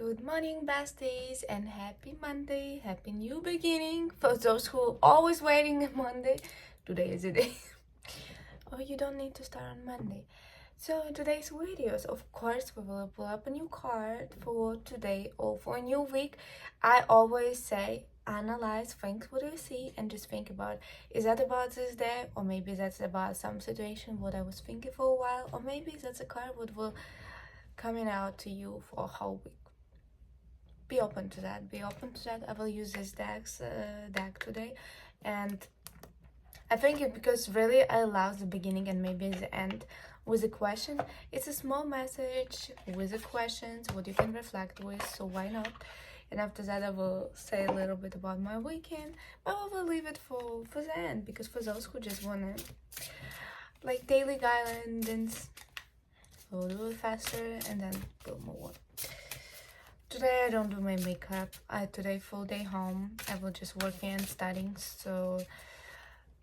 Good morning, besties, and happy Monday, happy new beginning. For those who always waiting on Monday, today is the day. Oh, you don't need to start on Monday. So in today's videos, of course, we will pull up a new card for today or for a new week. I always say analyze, think what you see, and just think about, is that about this day, or maybe that's about some situation what I was thinking for a while, or maybe that's a card what will coming out to you for a whole week. Be open to that. I will use this deck today, and I think it because really allows the beginning and maybe the end with a question. It's a small message with the questions what you can reflect with, so why not? And after that I will say a little bit about my weekend, but I will leave it for the end, because for those who just wanna like daily guidance, we'll do it faster and then we'll move on. Today I don't do my makeup. Today full day home. I will just working and studying, so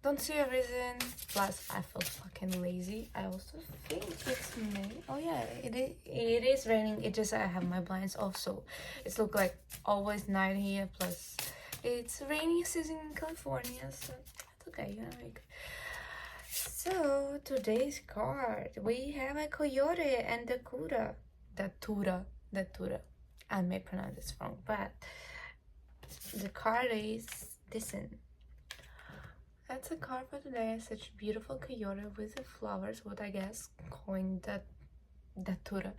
don't see a reason. Plus I feel fucking lazy. I also think it's May. Oh yeah, it is raining. It just I have my blinds off, so it's look like always night here. Plus it's rainy season in California, so it's okay, you know. Like, so today's card we have a coyote and Datura. Datura. I may pronounce this wrong, but the card is this one. That's a card for today. Such a beautiful coyote with the flowers, what I guess calling that Datura.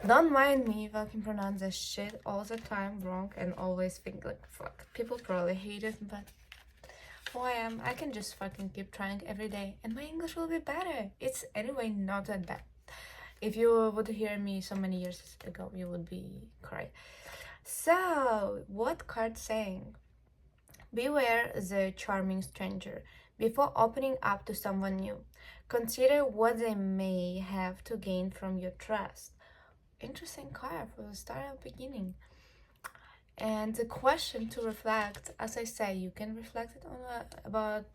Don't mind me if I can pronounce this shit all the time wrong and always think like fuck. People probably hate it, but who I am, I can just fucking keep trying every day and my English will be better. It's anyway not that bad. If you would hear me so many years ago, you would be cry. So, what card saying? Beware the charming stranger. Before opening up to someone new, consider what they may have to gain from your trust. Interesting card for the start of beginning. And the question to reflect, as I say, you can reflect it on about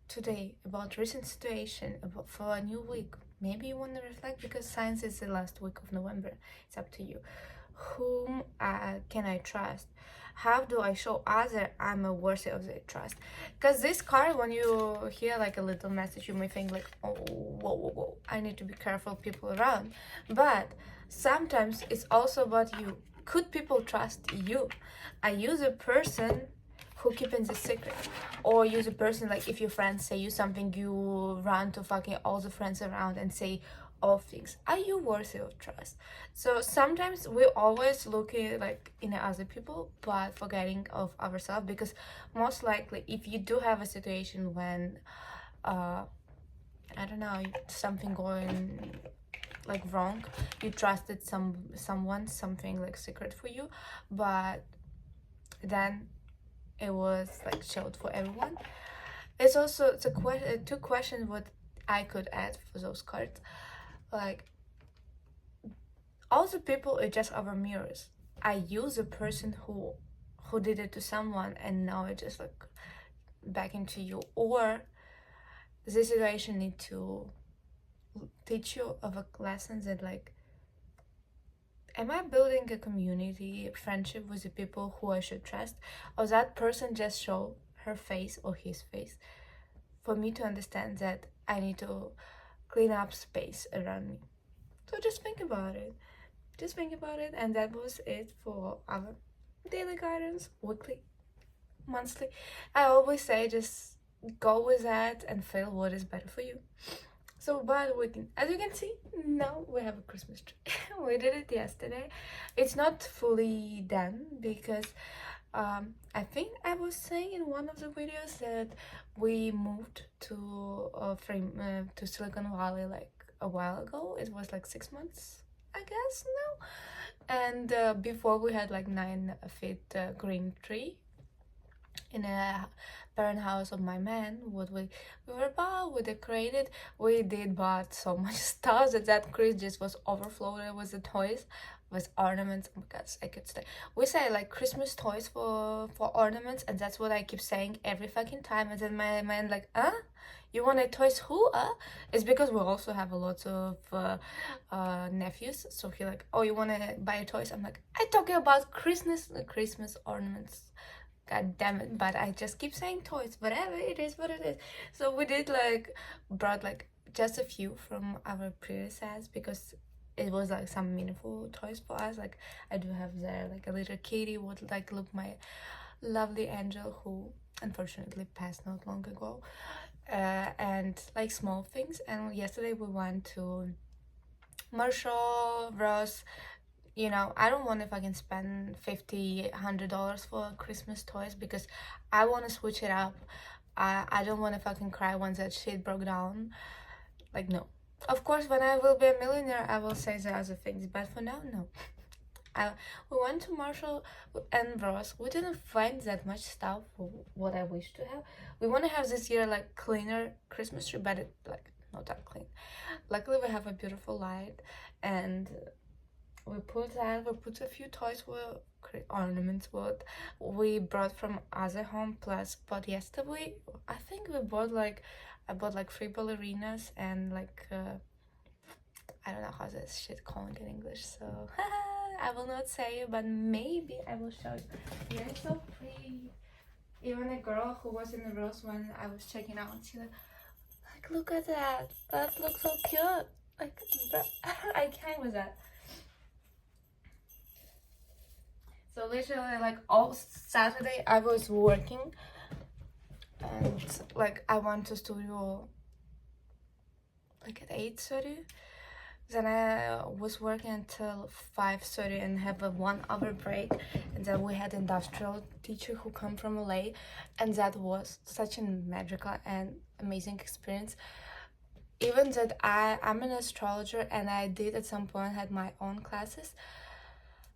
today, about recent situation, about for a new week. Maybe you want to reflect because science is the last week of November. It's up to you. Whom can I trust? How do I show others I'm worthy of their trust? Because this card, when you hear like a little message, you may think like, oh, whoa, I need to be careful people around. But sometimes it's also about you. Could people trust you? Are you the person who keeping the secret? Or you the person, like if your friends say you something, you run to fucking all the friends around and say all things. Are you worthy of trust? So sometimes we always look at like in other people but forgetting of ourselves, because most likely if you do have a situation when I don't know, something going like wrong, you trusted someone, something like secret for you, but then it was like showed for everyone. It's also the two questions what I could add for those cards. Like, all the people are just our mirrors. I use a person who did it to someone and now it just like back into you, or the situation need to teach you of a lessons that like, am I building a community, a friendship with the people who I should trust, or that person just show her face or his face for me to understand that I need to clean up space around me. So just think about it. And that was it for our daily guidance, weekly, monthly. I always say just go with that and feel what is better for you. So, but we can, as you can see, now we have a Christmas tree. We did it yesterday. It's not fully done because I think I was saying in one of the videos that we moved to to Silicon Valley like a while ago. It was like 6 months, I guess now. And before we had like 9 feet green tree in a parent house of my man. What we were about, we decorated, we did bought so much stuff that Christmas just was overflowed with the toys. with ornaments. Oh my gosh, I could stay. We say like Christmas toys for ornaments, and that's what I keep saying every fucking time. And then my man like, you want a toys who? It's because we also have a lot of nephews. So he like, oh, you wanna buy toys? I'm like, I talking about Christmas ornaments. God damn it! But I just keep saying toys. Whatever it is, what it is. So we did like brought like just a few from our previous sets because it was like some meaningful toys for us. Like I do have there like a little kitty would like look my lovely angel who unfortunately passed not long ago, and like small things. And yesterday we went to Marshall, Ross. You know, I don't want to fucking spend $50-$100 for Christmas toys because I want to switch it up. I don't want to fucking cry once that shit broke down. Like, no. Of course, when I will be a millionaire, I will say the other things, but for now, no. We went to Marshall and Ross. We didn't find that much stuff for what I wish to have. We want to have this year like cleaner Christmas tree, but it like not that clean. Luckily, we have a beautiful light, and we put a few toys with ornaments what we brought from other home plus but yesterday I think we bought like I bought like 3 ballerinas and like I don't know how this shit called in English, so I will not say it, but maybe I will show you. Yeah, it's so pretty. Even a girl who was in the Rose when I was checking out, she like look at that looks so cute, like I can't with that. So literally like all Saturday I was working, and like I went to studio like at 8:30. Then I was working until 5:30 and have a 1 hour break. And then we had industrial teacher who come from LA, and that was such a magical and amazing experience. Even that I'm an astrologer and I did at some point had my own classes.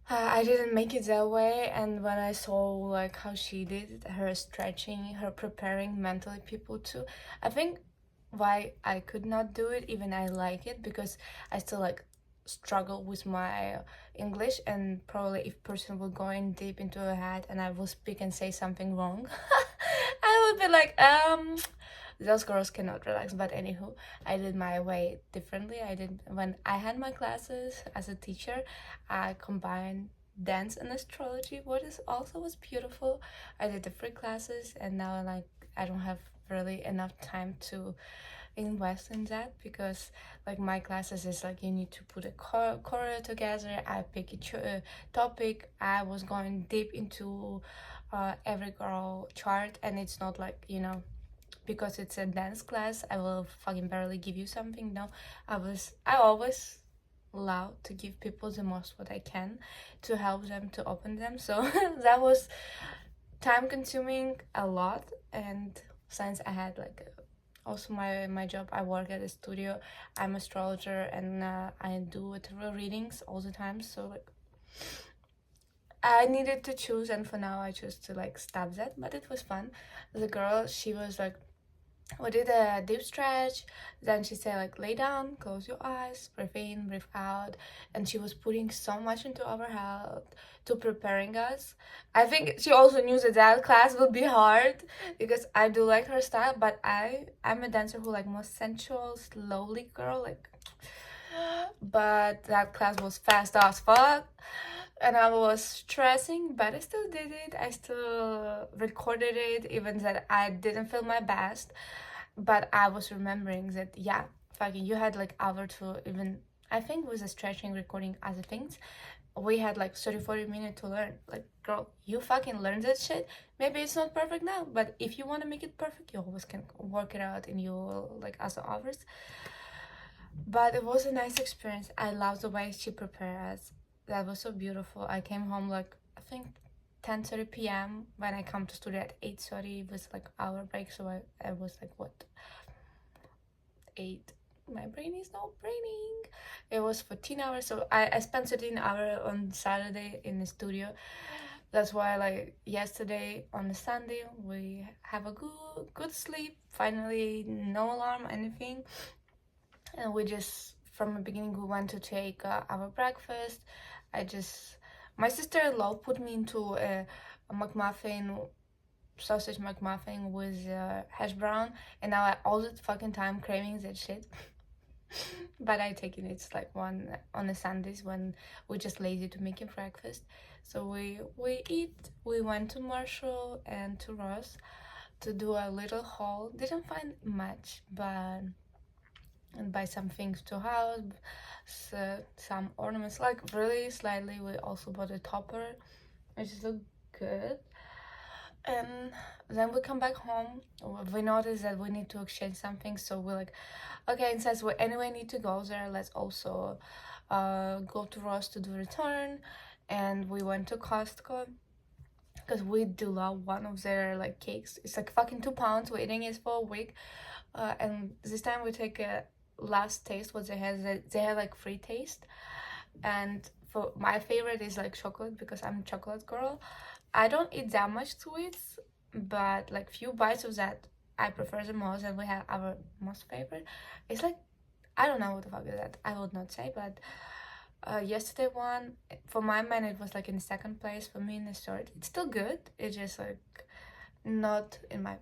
I didn't make it that way, and when I saw like how she did her stretching, her preparing mentally people too, I think why I could not do it, even I like it, because I still like struggle with my English, and probably if person will go in deep into her head and I will speak and say something wrong, I would be like, those girls cannot relax. But anywho, I did my way differently. I did when I had my classes as a teacher, I combined dance and astrology, what is also was beautiful. I did the free classes, and now like I don't have really enough time to invest in that, because like my classes is like you need to put a choreo together. I pick a topic. I was going deep into every girl chart, and it's not like, you know, because it's a dance class I will fucking barely give you something. No, I always love to give people the most what I can to help them to open them. So that was time consuming a lot. And since I had like also my job, I work at a studio, I'm astrologer, and I do tarot readings all the time, so like I needed to choose, and for now I chose to like stop that. But it was fun. The girl, she was like, we did a deep stretch, then she said like lay down, close your eyes, breathe in, breathe out, and she was putting so much into our health to preparing us. I think she also knew that that class would be hard because I do like her style, but I'm a dancer who like more sensual, slowly girl, like, but that class was fast as fuck and I was stressing, but I still did it. I still recorded it, even that I didn't feel my best. But I was remembering that, yeah, fucking, you had like hour to even, I think with the stretching, recording other things, we had like 30-40 minutes to learn. Like, girl, you fucking learned that shit. Maybe it's not perfect now, but if you want to make it perfect, you always can work it out in your like other hours. But it was a nice experience. I love the way she prepared us. That was so beautiful. I came home like I think 10:30 p.m. when I come to studio at 8:30. It was like hour break, so I was like what 8. My brain is not braining. It was 14 hours, so I spent 13 hours on Saturday in the studio. That's why like yesterday on the Sunday we have a good sleep. Finally, no alarm, anything, and we just from the beginning we went to take our breakfast. My sister-in-law put me into a McMuffin, sausage McMuffin with hash brown, and now I all the fucking time craving that shit. But I take it, it's like one on the Sundays when we're just lazy to make a breakfast. So we eat. We went to Marshall and to Ross to do a little haul. Didn't find much, but and buy some things to house, so some ornaments, like really slightly. We also bought a topper, which look good. And then we come back home. We notice that we need to exchange something, so we're like, okay, and since we anyway need to go there, let's also go to Ross to do return. And we went to Costco because we do love one of their like cakes. It's like fucking 2 pounds. We're eating it for a week, and this time we take a last taste. What they have like free taste, and for my favorite is like chocolate because I'm a chocolate girl. I don't eat that much sweets, but like few bites of that I prefer the most. And we have our most favorite. It's like, I don't know what the fuck is that. I would not say, but yesterday one for my man it was like in second place. For me in the third. It's still good. It's just like not in my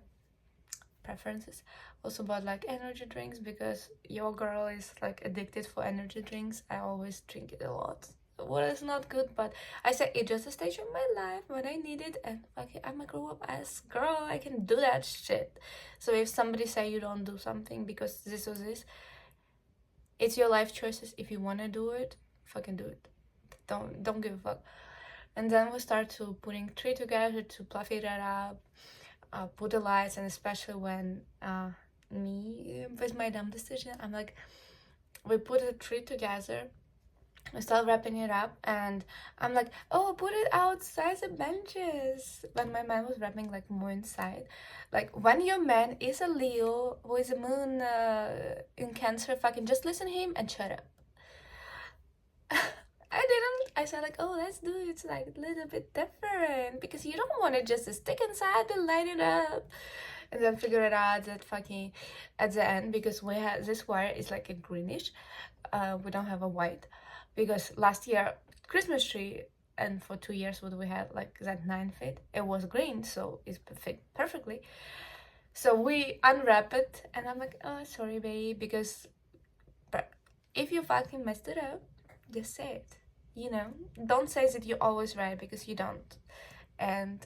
preferences. Also bought like energy drinks because your girl is like addicted for energy drinks. I always drink it a lot. What is not good, but I said it's just a stage of my life when I need it, and okay, I'm a grow up ass girl. I can do that shit. So if somebody say you don't do something because this or this, it's your life choices. If you wanna do it, fucking do it. Don't give a fuck. And then we start to putting tree together to fluffy that up, put the lights, and especially when me with my dumb decision, I'm like, we put a tree together. I start wrapping it up, and I'm like, oh, put it outside the benches. But my man was wrapping like more inside. Like, when your man is a Leo with a moon in Cancer, fucking just listen to him and shut up. I said like, oh, let's do it like a little bit different, because you don't want to just stick inside and light it up. And then figure it out that fucking at the end, because we have this wire is like a greenish. We don't have a white, because last year Christmas tree, and for 2 years what we had like that 9 feet, it was green, so it's perfectly. So we unwrap it, and I'm like, oh, sorry babe, because if you fucking messed it up, just say it. Don't say that you're always right, because you don't. And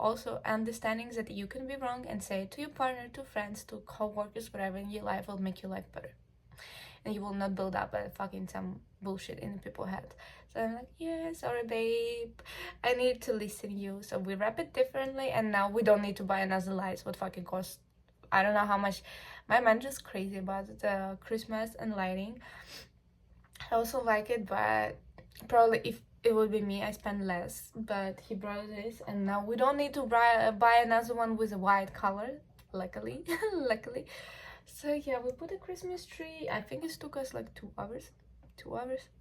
also understanding that you can be wrong, and say it to your partner, to friends, to co-workers, whatever in your life will make your life better, and you will not build up a fucking some bullshit in people's head. So I'm like, yeah, sorry babe, I need to listen to you. So we wrap it differently, and now we don't need to buy another lights. What fucking cost, I don't know how much. My man just crazy about the Christmas and lighting. I also like it, but probably if it would be me, I spend less. But he brought this, and now we don't need to buy another one with a white color, luckily. Luckily. So yeah, we put a Christmas tree. I think it took us like 2 hours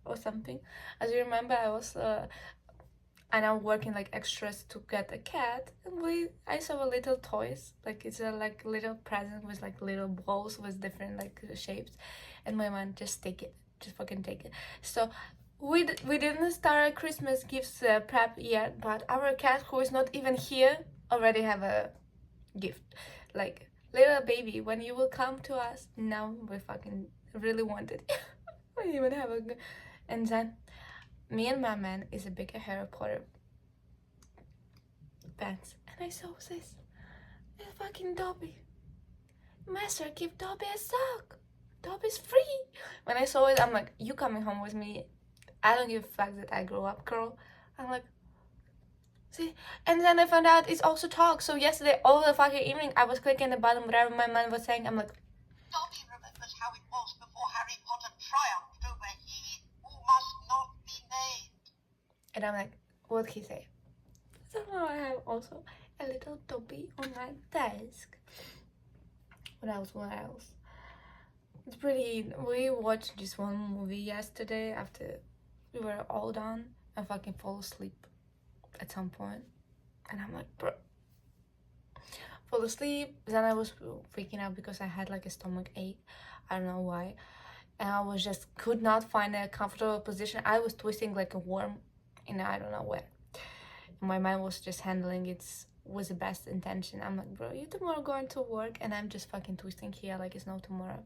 or something. As you remember, I was I'm working like extras to get a cat, and I saw a little toys, like it's a like little present with like little balls with different like shapes, and my mom just fucking take it. So we didn't start a Christmas gifts prep yet, but our cat, who is not even here, already have a gift, like, little baby, when you will come to us. Now we fucking really want it. We even have a. And then me and my man is a bigger Harry Potter fans, and I saw this. It's fucking Dobby. Master, give Dobby a sock. Dobby's free. When I saw it, I'm like, you coming home with me? I don't give a fuck that I grew up, girl. I'm like, see. And then I found out it's also talk. So yesterday, all the fucking evening, I was clicking the button, whatever my man was saying. I'm like, Dobby remembers how it was before Harry Potter triumphed over he who must not be named. and I'm like, what'd he say? So now I have also a little Dobby on my desk. What else? It's pretty. We watched just one movie yesterday after we were all done. I fucking fall asleep at some point, and I'm like, bro. Fall asleep. Then I was freaking out because I had like a stomach ache. I don't know why. and I was just could not find a comfortable position. I was twisting like a worm and I don't know where. My mind was just handling it with the best intention. I'm like, bro, you tomorrow going to work, and I'm just fucking twisting here like it's no tomorrow.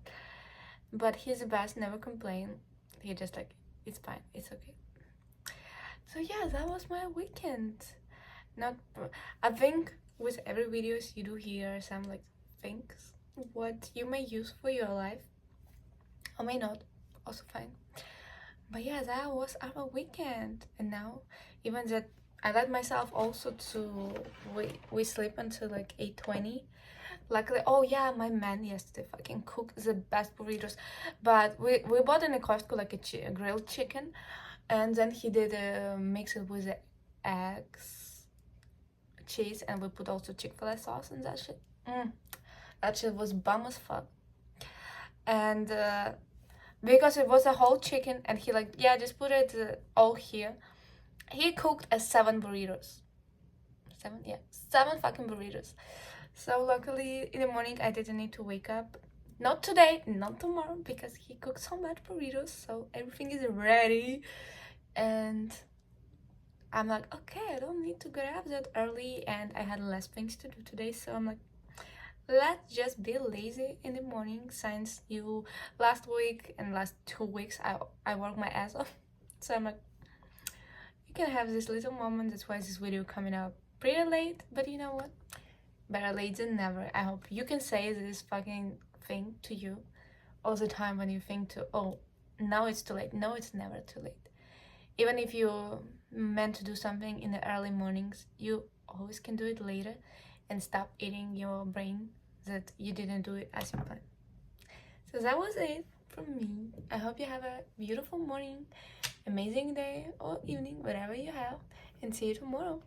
But he's the best, never complain. He just like, it's fine, it's okay. So yeah, that was my weekend. Not, I think with every videos you do hear some like things what you may use for your life, or may not, also fine. But yeah, that was our weekend. And now, even that I let myself also to we sleep until like 8:20. Luckily, oh yeah, my man yesterday fucking cooked the best burritos. But we bought in a Costco like a grilled chicken, and then he did mix it with the eggs, cheese, and we put also Chick-fil-A sauce and that shit. That shit was bomb as fuck. And because it was a whole chicken, and he like, yeah, just put it all here. He cooked 7 burritos. 7? Yeah, 7 fucking burritos. So luckily in the morning I didn't need to wake up. Not today, not tomorrow, because he cooked so much burritos, so everything is ready. And I'm like, okay, I don't need to get up that early, and I had less things to do today, so I'm like, let's just be lazy in the morning, since you last week and last 2 weeks I worked my ass off. So I'm like, you can have this little moment. That's why this video coming out pretty late, but you know what, better late than never. I hope you can say this fucking thing to you all the time when you think to, oh, now it's too late. No, it's never too late. Even if you meant to do something in the early mornings, you always can do it later, and stop eating your brain that you didn't do it as you planned. So that was it from me. I hope you have a beautiful morning, amazing day, or evening, whatever you have, and see you tomorrow.